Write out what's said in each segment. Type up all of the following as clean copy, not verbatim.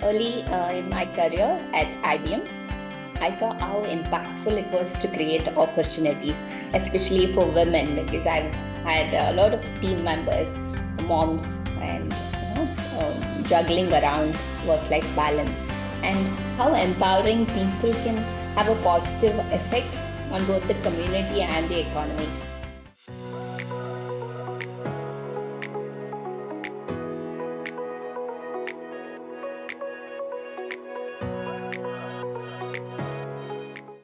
Early in my career at IBM, I saw how impactful it was to create opportunities, especially for women, because I've had a lot of team members, moms, and juggling around work-life balance, and how empowering people can have a positive effect on both the community and the economy.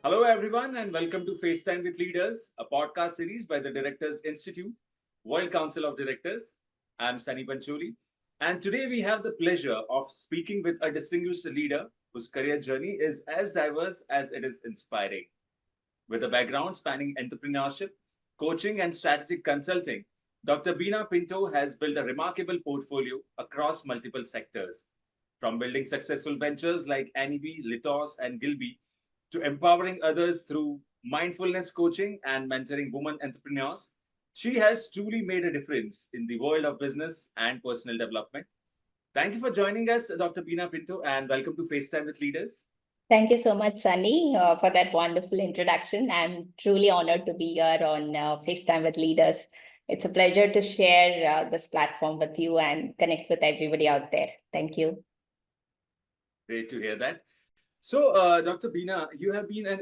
Hello, everyone, and welcome to FaceTime with Leaders, a podcast series by the Directors Institute, World Council of Directors. I'm Sunny Pancholi, and today we have the pleasure of speaking with a distinguished leader whose career journey is as diverse as it is inspiring. With a background spanning entrepreneurship, coaching, and strategic consulting, Dr. Beena Pinto has built a remarkable portfolio across multiple sectors, from building successful ventures like AniBee, Litos and Gilbee to empowering others through mindfulness coaching and mentoring women entrepreneurs. She has truly made a difference in the world of business and personal development. Thank you for joining us, Dr. Beena Pinto, and welcome to FaceTime with Leaders. Thank you so much, Sunny, for that wonderful introduction. I'm truly honored to be here on FaceTime with Leaders. It's a pleasure to share this platform with you and connect with everybody out there. Thank you. Great to hear that. So, Dr. Beena, you have had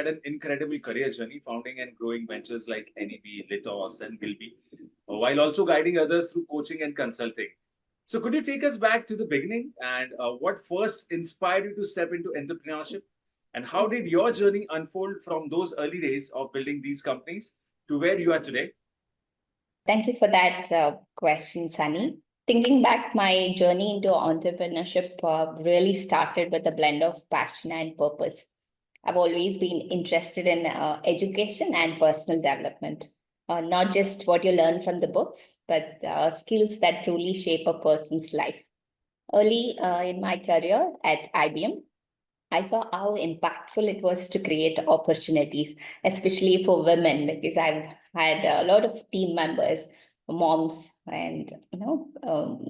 an incredible career journey, founding and growing ventures like NEB, Litos, and Gilbee, while also guiding others through coaching and consulting. So, could you take us back to the beginning and what first inspired you to step into entrepreneurship? And how did your journey unfold from those early days of building these companies to where you are today? Thank you for that question, Sunny. Thinking back, my journey into entrepreneurship really started with a blend of passion and purpose. I've always been interested in education and personal development, not just what you learn from the books, but skills that truly shape a person's life. Early in my career at IBM, I saw how impactful it was to create opportunities, especially for women, because I've had a lot of team members, moms, and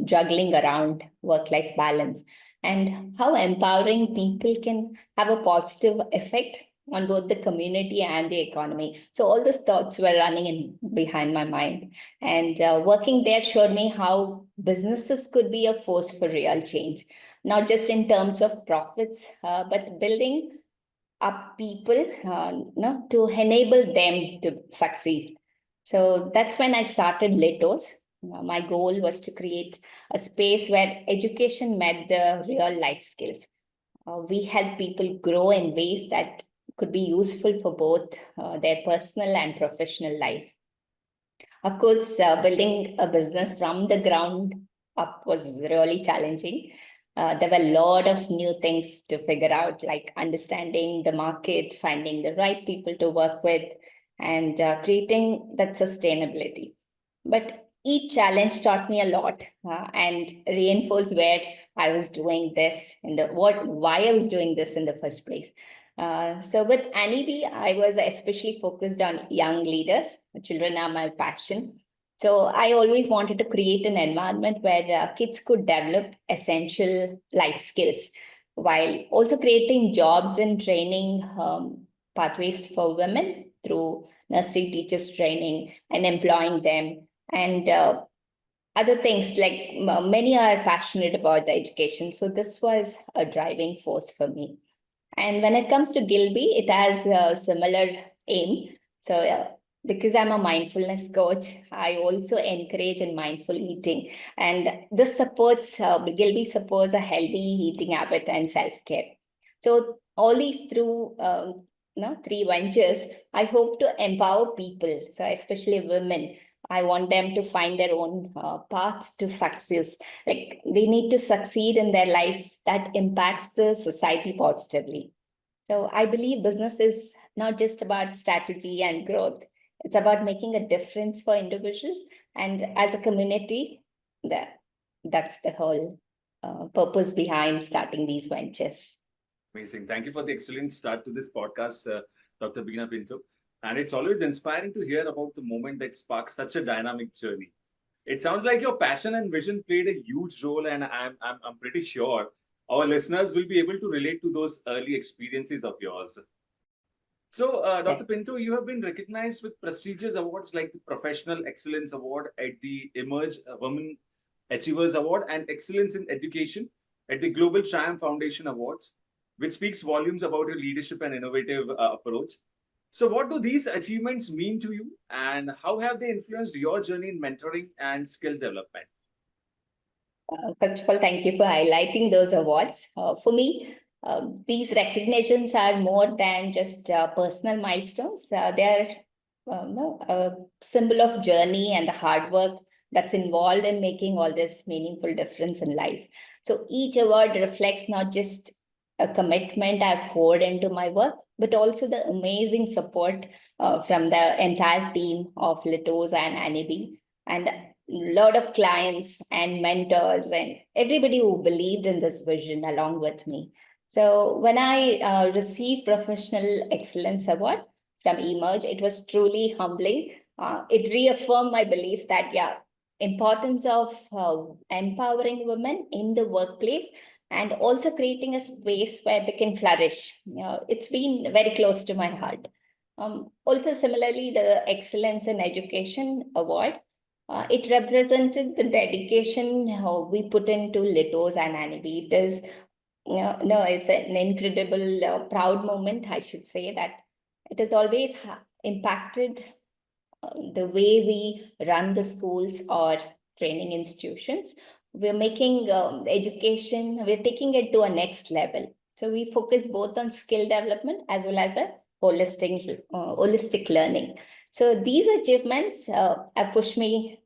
juggling around work-life balance, and how empowering people can have a positive effect on both the community and the economy. So all those thoughts were running in behind my mind, and working there showed me how businesses could be a force for real change, not just in terms of profits, but building up people to enable them to succeed. So that's when I started Litos. My goal was to create a space where education met the real life skills. We help people grow in ways that could be useful for both their personal and professional life. Of course, building a business from the ground up was really challenging. There were a lot of new things to figure out, like understanding the market, finding the right people to work with, and creating that sustainability. But each challenge taught me a lot and reinforced where I was doing this why I was doing this in the first place. So with AniBee, I was especially focused on young leaders. Children are my passion. So I always wanted to create an environment where kids could develop essential life skills while also creating jobs and training pathways for women through nursery teachers training and employing them. And other things like many are passionate about the education. So this was a driving force for me. And when it comes to Gilbee, it has a similar aim. So because I'm a mindfulness coach, I also encourage in mindful eating. And this supports, Gilbee supports a healthy eating habit and self-care. So all these through three ventures, I hope to empower people, so especially women. I want them to find their own path to success. Like they need to succeed in their life that impacts the society positively. So I believe business is not just about strategy and growth. It's about making a difference for individuals and as a community. That's the whole purpose behind starting these ventures. Amazing. Thank you for the excellent start to this podcast, Dr. Beena Pinto. And it's always inspiring to hear about the moment that sparks such a dynamic journey. It sounds like your passion and vision played a huge role, and I'm pretty sure our listeners will be able to relate to those early experiences of yours. So, Dr. Pinto, you have been recognized with prestigious awards like the Professional Excellence Award at the Emerge Women Achievers Award and Excellence in Education at the Global Triumph Foundation Awards, which speaks volumes about your leadership and innovative approach. So, what do these achievements mean to you, and how have they influenced your journey in mentoring and skill development? First of all, thank you for highlighting those awards. For me, these recognitions are more than just personal milestones. They are a symbol of journey and the hard work that's involved in making all this meaningful difference in life. So each award reflects not just a commitment I've poured into my work, but also the amazing support from the entire team of Litos and AniBee, and a lot of clients and mentors and everybody who believed in this vision along with me. So when I received Professional Excellence Award from Emerge, it was truly humbling. It reaffirmed my belief that, yeah, importance of empowering women in the workplace and also creating a space where they can flourish. It's been very close to my heart. Also, similarly, the Excellence in Education Award, it represented the dedication we put into Litos and AniBee. It is, no, it's an incredible, proud moment, I should say, that it has always impacted the way we run the schools or training institutions. We're making education, we're taking it to a next level. So we focus both on skill development as well as a holistic learning. So these achievements have pushed me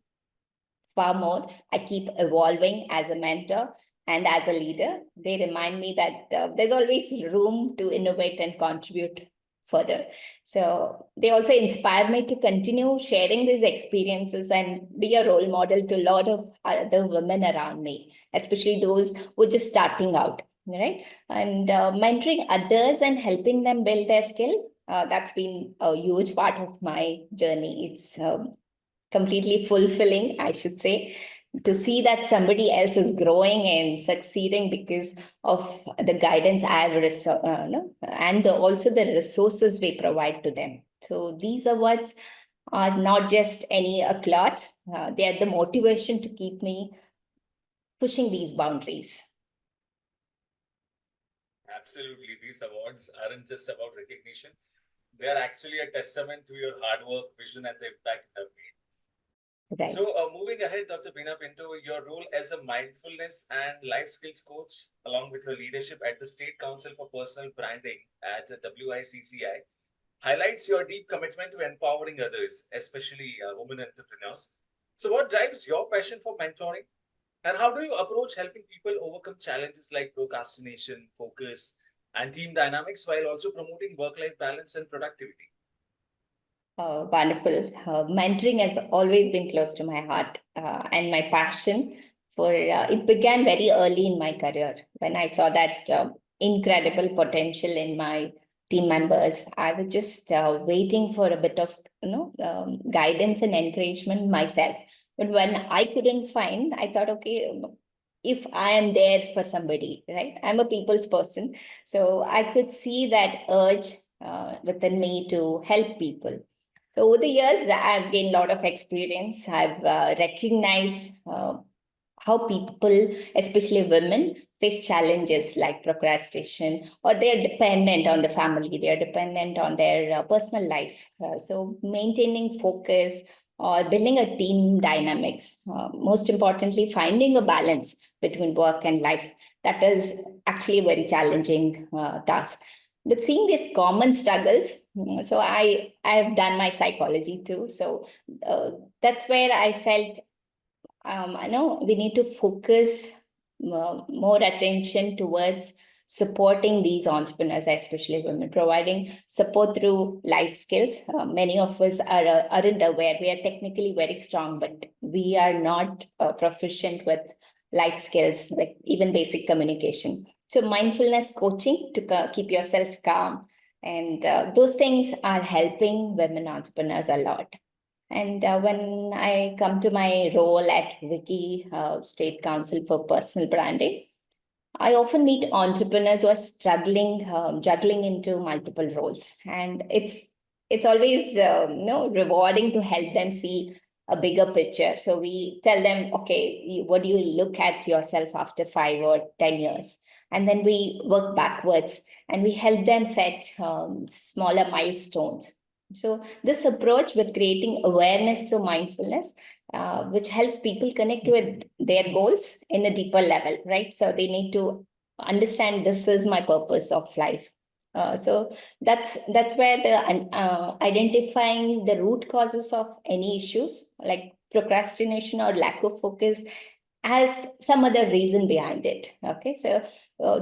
far more. I keep evolving as a mentor and as a leader. They remind me that there's always room to innovate and contribute further. So they also inspire me to continue sharing these experiences and be a role model to a lot of other women around me, especially those who are just starting out, right? And mentoring others and helping them build their skill, that's been a huge part of my journey. It's completely fulfilling, I should say, to see that somebody else is growing and succeeding because of the guidance and also the resources we provide to them. So these awards are not just any accolades, they are the motivation to keep me pushing these boundaries. Absolutely. These awards aren't just about recognition. They are actually a testament to your hard work, vision, and the impact you have made. Right. So, moving ahead, Dr. Beena Pinto, your role as a mindfulness and life skills coach, along with your leadership at the State Council for Personal Branding at WICCI, highlights your deep commitment to empowering others, especially women entrepreneurs. So, what drives your passion for mentoring? And how do you approach helping people overcome challenges like procrastination, focus, and team dynamics while also promoting work-life balance and productivity? Wonderful. Mentoring has always been close to my heart, and my passion for it began very early in my career when I saw that incredible potential in my team members. I was just waiting for a bit of guidance and encouragement myself. But when I couldn't find, I thought, okay, if I am there for somebody, right? I'm a people's person, so I could see that urge within me to help people. So over the years, I've gained a lot of experience. I've recognized how people, especially women, face challenges like procrastination, or they're dependent on the family, they're dependent on their personal life. So maintaining focus or building a team dynamics, most importantly, finding a balance between work and life, that is actually a very challenging task. But seeing these common struggles, so I have done my psychology too. So that's where I felt I know we need to focus more attention towards supporting these entrepreneurs, especially women, providing support through life skills. Many of us aren't aware. We are technically very strong, but we are not proficient with life skills, like even basic communication. So mindfulness coaching to keep yourself calm. And those things are helping women entrepreneurs a lot. And when I come to my role at Wiki, State Council for Personal Branding, I often meet entrepreneurs who are struggling, juggling into multiple roles, and it's always rewarding to help them see a bigger picture. So we tell them, okay, what do you look at yourself after 5 or 10 years, and then we work backwards and we help them set smaller milestones. So this approach with creating awareness through mindfulness, which helps people connect with their goals in a deeper level, right? So they need to understand this is my purpose of life. So that's where the identifying the root causes of any issues like procrastination or lack of focus has some other reason behind it. Okay, so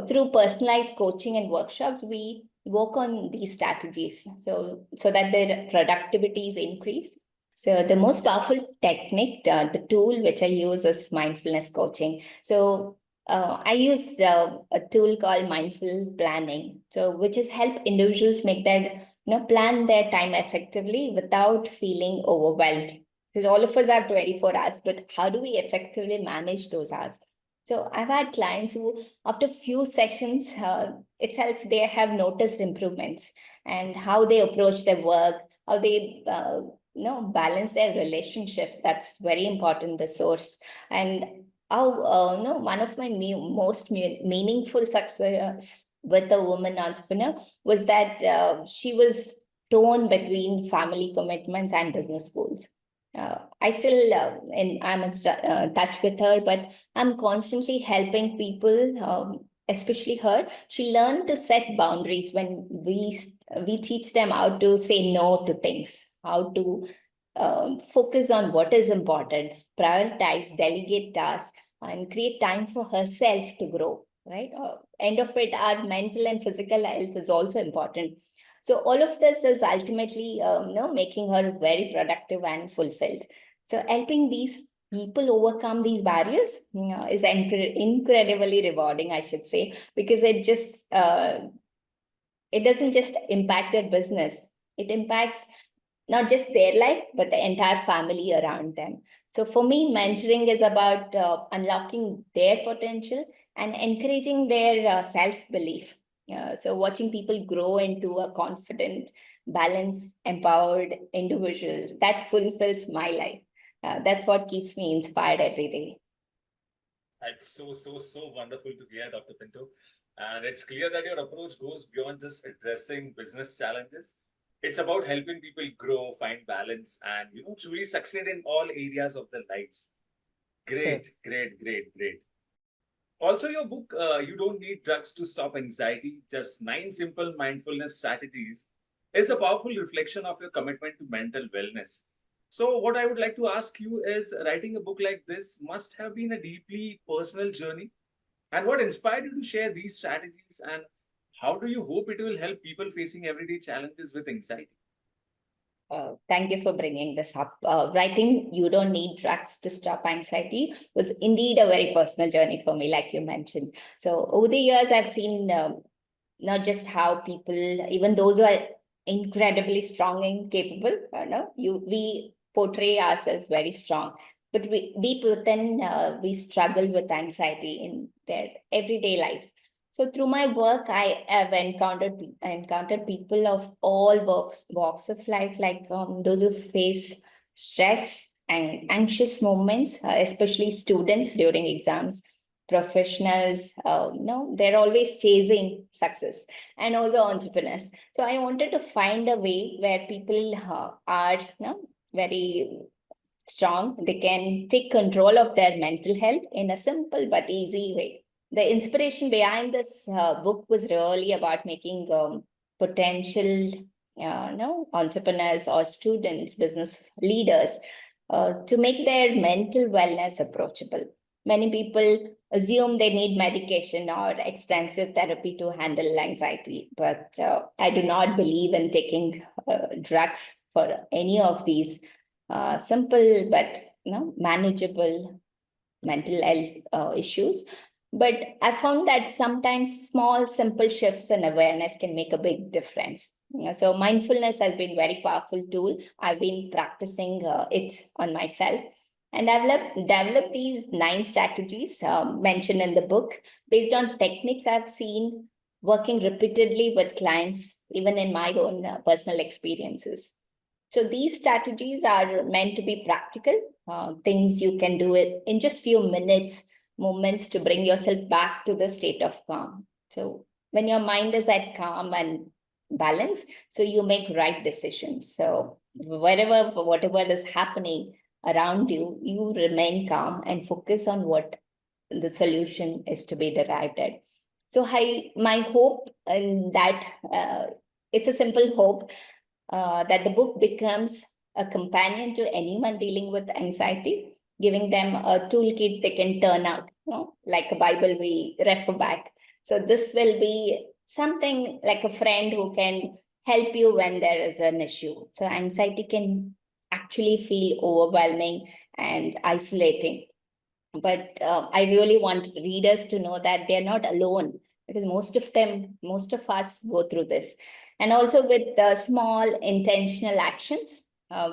through personalized coaching and workshops, we work on these strategies so that their productivity is increased. So the most powerful technique, the tool which I use is mindfulness coaching. So I use a tool called mindful planning, so which is help individuals make their plan their time effectively without feeling overwhelmed. Because all of us have 24 hours, but how do we effectively manage those hours? So I've had clients who, after few sessions itself, they have noticed improvements and how they approach their work, how they balance their relationships. That's very important, the source. And how one of my most meaningful success with a woman entrepreneur was that she was torn between family commitments and business goals. I still I'm in touch with her, but I'm constantly helping people, especially her. She learned to set boundaries when we teach them how to say no to things, how to focus on what is important, prioritize, delegate tasks, and create time for herself to grow. Right. End of it, our mental and physical health is also important. So all of this is ultimately, making her very productive and fulfilled. So helping these people overcome these barriers is incredibly rewarding, I should say, because it doesn't just impact their business. It impacts not just their life, but the entire family around them. So for me, mentoring is about unlocking their potential and encouraging their self-belief. So watching people grow into a confident, balanced, empowered individual that fulfills my life. That's what keeps me inspired every day. That's so wonderful to hear, Dr. Pinto. And it's clear that your approach goes beyond just addressing business challenges. It's about helping people grow, find balance, and truly succeed in all areas of their lives. Great. Also, your book, You Don't Need Drugs to Stop Anxiety, Just 9 Simple Mindfulness Strategies, is a powerful reflection of your commitment to mental wellness. So, what I would like to ask you is writing a book like this must have been a deeply personal journey. And what inspired you to share these strategies, and how do you hope it will help people facing everyday challenges with anxiety? Thank you for bringing this up. Writing You Don't Need Drugs to Stop Anxiety was indeed a very personal journey for me, like you mentioned. So over the years, I've seen not just how people, even those who are incredibly strong and capable, we portray ourselves very strong, but we deep within, we struggle with anxiety in their everyday life. So through my work, I have encountered people of all walks of life, like those who face stress and anxious moments, especially students during exams, professionals. They're always chasing success, and also entrepreneurs. So I wanted to find a way where people are very strong. They can take control of their mental health in a simple but easy way. The inspiration behind this book was really about making potential entrepreneurs or students, business leaders, to make their mental wellness approachable. Many people assume they need medication or extensive therapy to handle anxiety, but I do not believe in taking drugs for any of these simple but manageable mental health issues. But I found that sometimes small, simple shifts in awareness can make a big difference. So mindfulness has been very powerful tool. I've been practicing it on myself. And I've developed these 9 strategies mentioned in the book based on techniques I've seen working repeatedly with clients, even in my own personal experiences. So these strategies are meant to be practical, things you can do it in just few minutes, moments to bring yourself back to the state of calm. So when your mind is at calm and balance, so you make right decisions. So whatever is happening around you, you remain calm and focus on what the solution is to be derived at. So my hope in that, it's a simple hope, that the book becomes a companion to anyone dealing with anxiety, giving them a toolkit they can turn out, like a Bible we refer back. So this will be something like a friend who can help you when there is an issue. So anxiety can actually feel overwhelming and isolating. But I really want readers to know that they're not alone, because most of us go through this. And also with small intentional actions,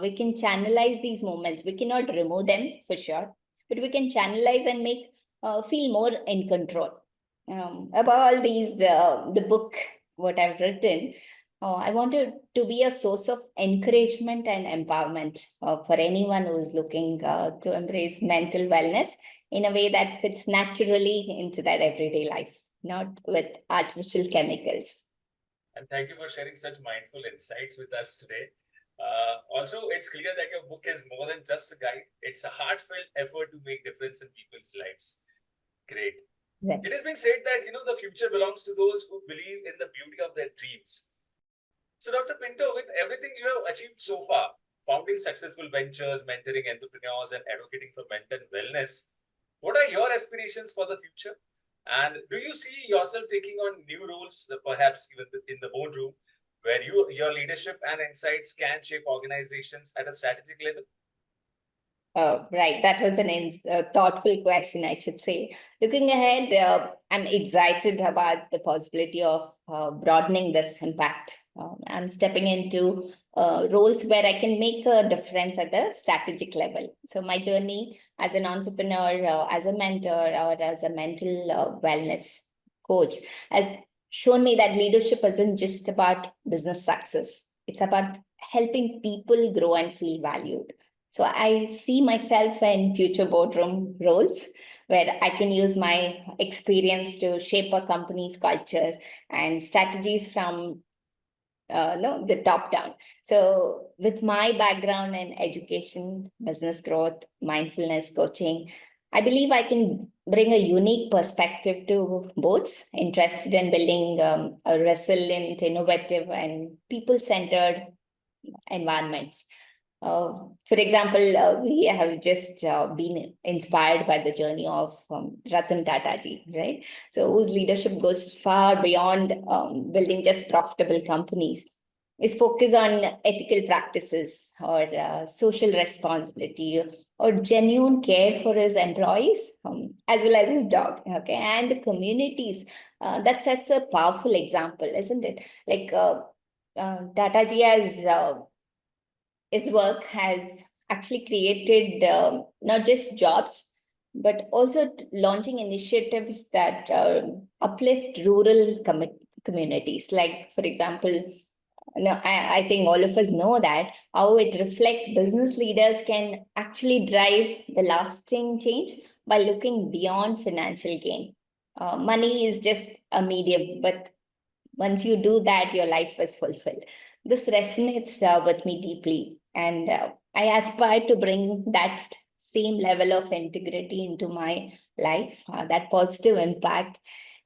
we can channelize these moments. We cannot remove them for sure, but we can channelize and make feel more in control. About all these, the book, what I've written, I wanted to be a source of encouragement and empowerment for anyone who is looking to embrace mental wellness in a way that fits naturally into their everyday life, not with artificial chemicals. And thank you for sharing such mindful insights with us today. Also, it's clear that your book is more than just a guide. It's a heartfelt effort to make difference in people's lives. Great. Right. It has been said that, the future belongs to those who believe in the beauty of their dreams. So, Dr. Pinto, with everything you have achieved so far, founding successful ventures, mentoring entrepreneurs, and advocating for mental wellness, what are your aspirations for the future? And do you see yourself taking on new roles, perhaps even in the boardroom, where your leadership and insights can shape organizations at a strategic level? Right. That was a thoughtful question, I should say. Looking ahead, I'm excited about the possibility of broadening this impact. I'm stepping into roles where I can make a difference at the strategic level. So my journey as an entrepreneur, as a mentor, or as a mental wellness coach has shown me that leadership isn't just about business success. It's about helping people grow and feel valued. So I see myself in future boardroom roles where I can use my experience to shape a company's culture and strategies from the top down. So with my background in education, business growth, mindfulness coaching, I believe I can bring a unique perspective to boards interested in building a resilient, innovative, and people-centered environments. For example, we have just been inspired by the journey of Ratan Tata ji, right? So whose leadership goes far beyond building just profitable companies. Is focused on ethical practices or social responsibility or genuine care for his employees, as well as his dog, okay, and the communities. That sets a powerful example, isn't it? Like Tata ji has his work has actually created not just jobs, but also launching initiatives that uplift rural communities. Like, for example, I think all of us know that how it reflects business leaders can actually drive the lasting change by looking beyond financial gain. Money is just a medium, but once you do that, your life is fulfilled. This resonates with me deeply, and I aspire to bring that same level of integrity into my life, that positive impact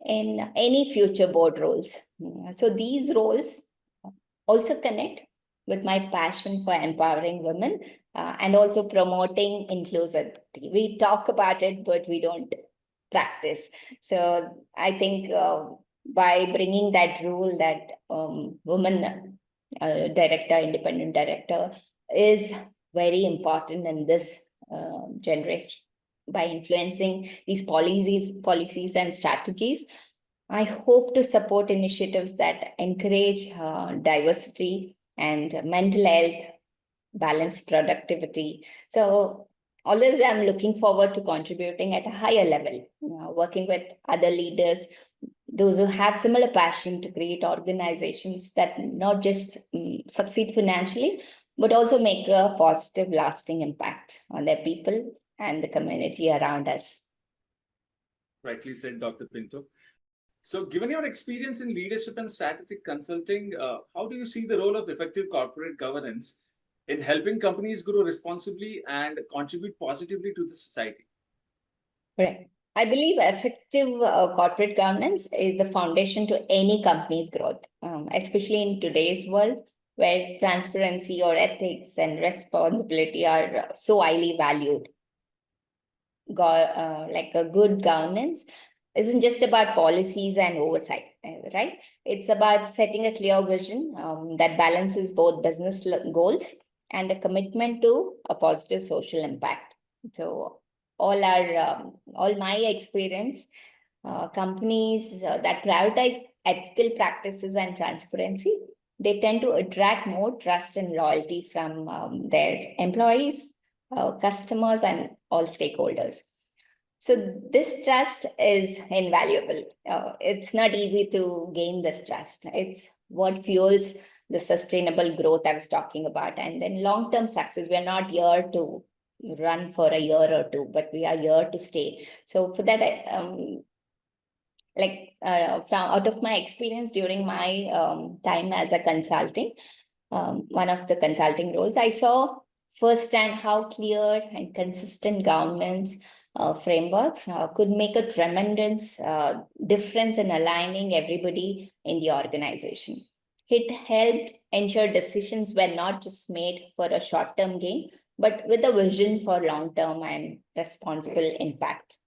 in any future board roles. So these roles also connect with my passion for empowering women and also promoting inclusivity. We talk about it, but we don't practice. So I think by bringing that rule that woman director, independent director is very important in this generation. By influencing these policies and strategies, I hope to support initiatives that encourage diversity and mental health, balanced productivity. So all this, I'm looking forward to contributing at a higher level, working with other leaders, those who have similar passion to create organizations that not just succeed financially, but also make a positive, lasting impact on their people and the community around us. Rightly said, Dr. Pinto. So, given your experience in leadership and strategic consulting, how do you see the role of effective corporate governance in helping companies grow responsibly and contribute positively to the society? Right. I believe effective corporate governance is the foundation to any company's growth, especially in today's world where transparency or ethics and responsibility are so highly valued. Like a good governance isn't just about policies and oversight, right? It's about setting a clear vision that balances both business goals and a commitment to a positive social impact. So all my experience, companies that prioritize ethical practices and transparency, they tend to attract more trust and loyalty from their employees, customers, and all stakeholders. So this trust is invaluable. It's not easy to gain this trust. It's what fuels the sustainable growth I was talking about. And then long-term success. We're not here to run for a year or two, but we are here to stay. So for that, from out of my experience during my time as a consulting, one of the consulting roles, I saw firsthand how clear and consistent governance frameworks could make a tremendous difference in aligning everybody in the organization. It helped ensure decisions were not just made for a short-term gain, but with a vision for long-term and responsible impact,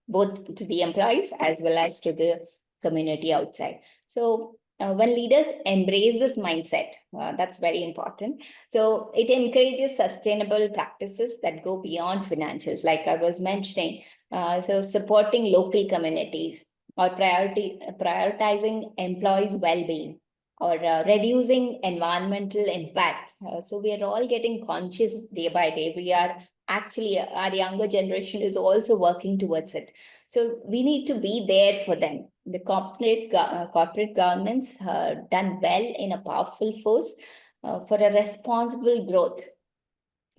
both to the employees as well as to the community outside. So when leaders embrace this mindset, that's very important. So it encourages sustainable practices that go beyond financials, like I was mentioning. So supporting local communities or prioritizing employees' well-being or reducing environmental impact. So we are all getting conscious day by day. We are actually, our younger generation is also working towards it. So we need to be there for them. The corporate governance done well in a powerful force for a responsible growth,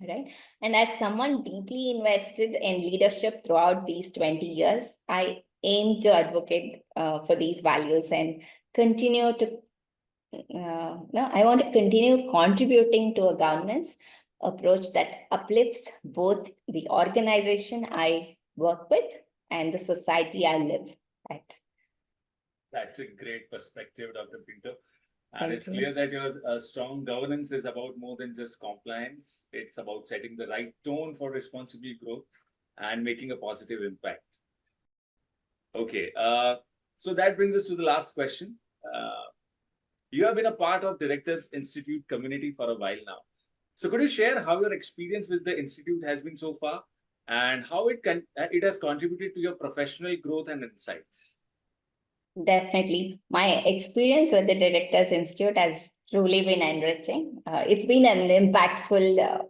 right? And as someone deeply invested in leadership throughout these 20 years, I aim to advocate for these values and continue to, I want to continue contributing to a governance approach that uplifts both the organization I work with and the society I live at. That's a great perspective, Dr. Pinto. And it's clear that your strong governance is about more than just compliance. It's about setting the right tone for responsible growth and making a positive impact. Okay, so that brings us to the last question. You have been a part of Directors Institute community for a while now. So could you share how your experience with the Institute has been so far and how it has contributed to your professional growth and insights? Definitely. My experience with the Directors Institute has truly been enriching. It's been an impactful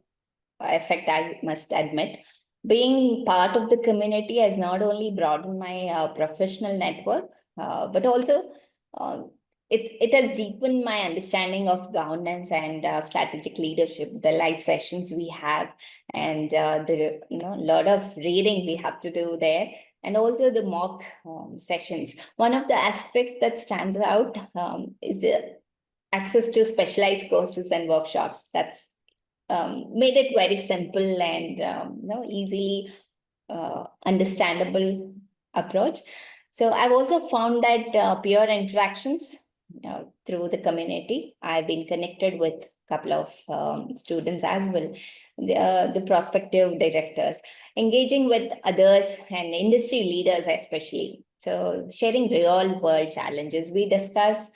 effect, I must admit. Being part of the community has not only broadened my professional network, but also it has deepened my understanding of governance and strategic leadership, the live sessions we have, and the lot of reading we have to do there, and also the mock sessions. One of the aspects that stands out is the access to specialized courses and workshops. That's made it very simple and easily understandable approach. So I've also found that peer interactions through the community, I've been connected with a couple of students as well, the prospective directors, engaging with others and industry leaders especially. So sharing real world challenges, we discuss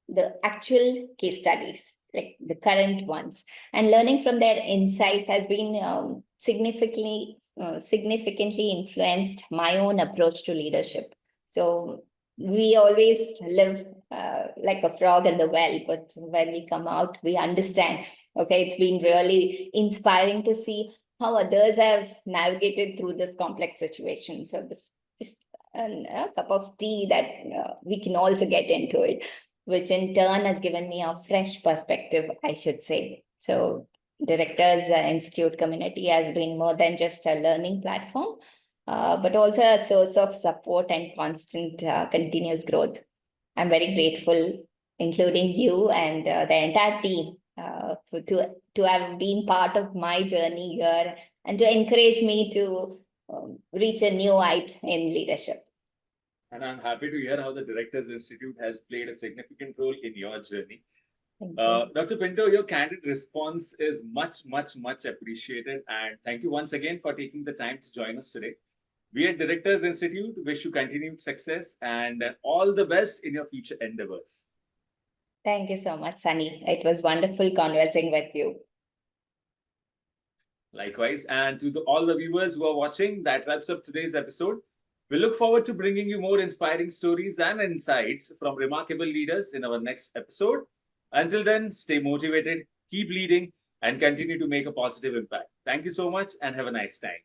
the actual case studies, like the current ones, and learning from their insights has been significantly influenced my own approach to leadership. So we always live like a frog in the well, but when we come out, we understand. Okay, it's been really inspiring to see how others have navigated through this complex situation. So this just a cup of tea that we can also get into it, which in turn has given me a fresh perspective, I should say. So Directors Institute community has been more than just a learning platform, but also a source of support and constant continuous growth. I'm very grateful, including you and the entire team, to have been part of my journey here and to encourage me to reach a new height in leadership. And I'm happy to hear how the Directors Institute has played a significant role in your journey. Dr. Pinto, your candid response is much, much, much appreciated. And thank you once again for taking the time to join us today. We at Directors Institute wish you continued success and all the best in your future endeavors. Thank you so much, Sunny. It was wonderful conversing with you. Likewise. And to all the viewers who are watching, that wraps up today's episode. We look forward to bringing you more inspiring stories and insights from remarkable leaders in our next episode. Until then, stay motivated, keep leading, and continue to make a positive impact. Thank you so much and have a nice time.